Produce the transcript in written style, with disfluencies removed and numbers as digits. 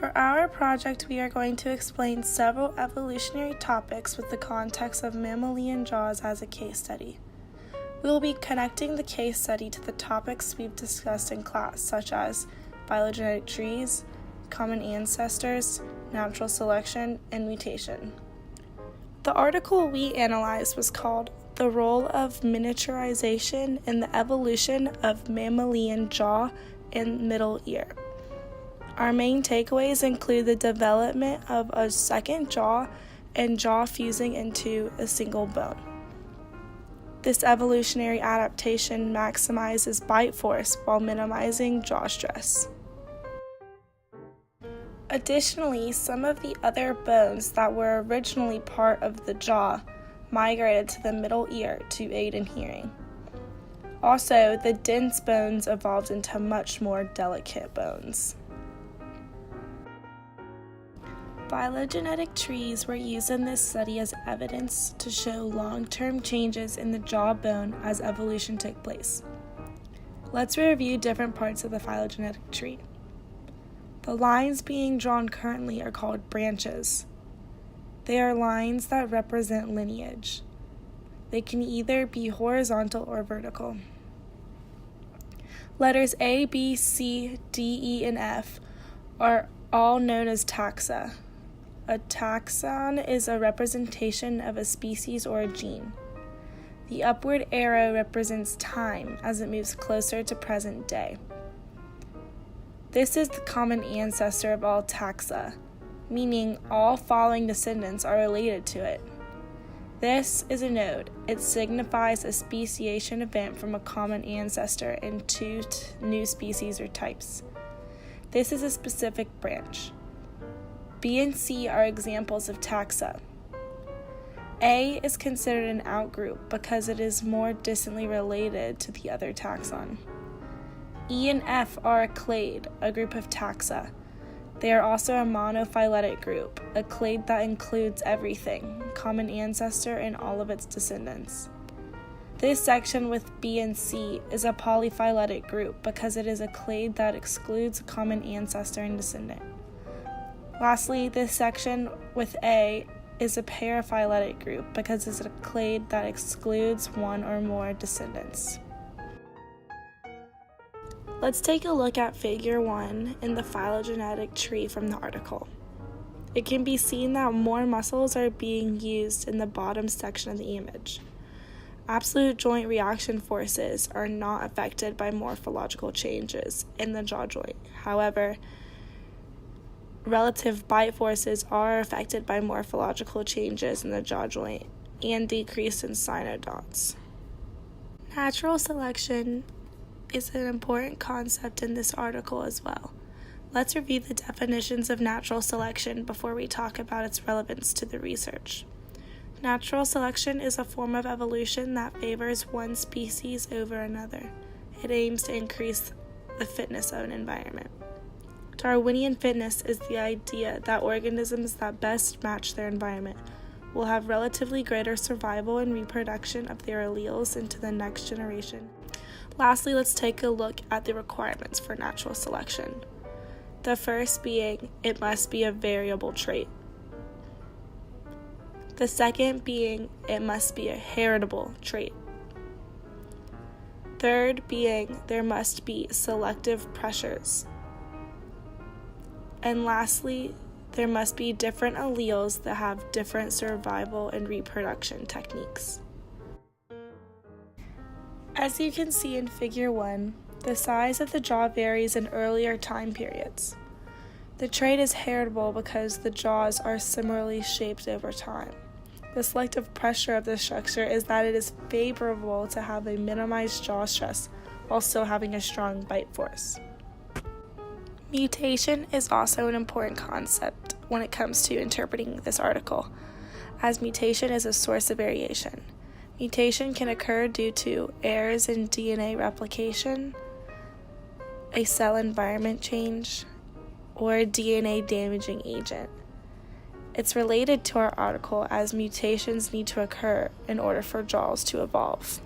For our project, we are going to explain several evolutionary topics with the context of mammalian jaws as a case study. We will be connecting the case study to the topics we've discussed in class, such as phylogenetic trees, common ancestors, natural selection, and mutation. The article we analyzed was called "The Role of Miniaturization in the Evolution of Mammalian Jaw and Middle Ear." Our main takeaways include the development of a second jaw and jaw fusing into a single bone. This evolutionary adaptation maximizes bite force while minimizing jaw stress. Additionally, some of the other bones that were originally part of the jaw migrated to the middle ear to aid in hearing. Also, the dense bones evolved into much more delicate bones. Phylogenetic trees were used in this study as evidence to show long-term changes in the jaw bone as evolution took place. Let's review different parts of the phylogenetic tree. The lines being drawn currently are called branches. They are lines that represent lineage. They can either be horizontal or vertical. Letters A, B, C, D, E, and F are all known as taxa. A taxon is a representation of a species or a gene. The upward arrow represents time as it moves closer to present day. This is the common ancestor of all taxa, meaning all following descendants are related to it. This is a node. It signifies a speciation event from a common ancestor in two new species or types. This is a specific branch. B and C are examples of taxa. A is considered an outgroup because it is more distantly related to the other taxon. E and F are a clade, a group of taxa. They are also a monophyletic group, a clade that includes everything, common ancestor and all of its descendants. This section with B and C is a polyphyletic group because it is a clade that excludes a common ancestor and descendant. Lastly, this section with A is a paraphyletic group because it's a clade that excludes one or more descendants. Let's take a look at Figure 1 in the phylogenetic tree from the article. It can be seen that more muscles are being used in the bottom section of the image. Absolute joint reaction forces are not affected by morphological changes in the jaw joint. However, relative bite forces are affected by morphological changes in the jaw joint and decrease in synodots. Natural selection is an important concept in this article as well. Let's review the definitions of natural selection before we talk about its relevance to the research. Natural selection is a form of evolution that favors one species over another. It aims to increase the fitness of an environment. Darwinian fitness is the idea that organisms that best match their environment will have relatively greater survival and reproduction of their alleles into the next generation. Lastly, let's take a look at the requirements for natural selection. The first being, it must be a variable trait. The second being, it must be a heritable trait. Third being, there must be selective pressures. And lastly, there must be different alleles that have different survival and reproduction techniques. As you can see in Figure 1, the size of the jaw varies in earlier time periods. The trait is heritable because the jaws are similarly shaped over time. The selective pressure of the structure is that it is favorable to have a minimized jaw stress while still having a strong bite force. Mutation is also an important concept when it comes to interpreting this article, as mutation is a source of variation. Mutation can occur due to errors in DNA replication, a cell environment change, or a DNA damaging agent. It's related to our article as mutations need to occur in order for jaws to evolve.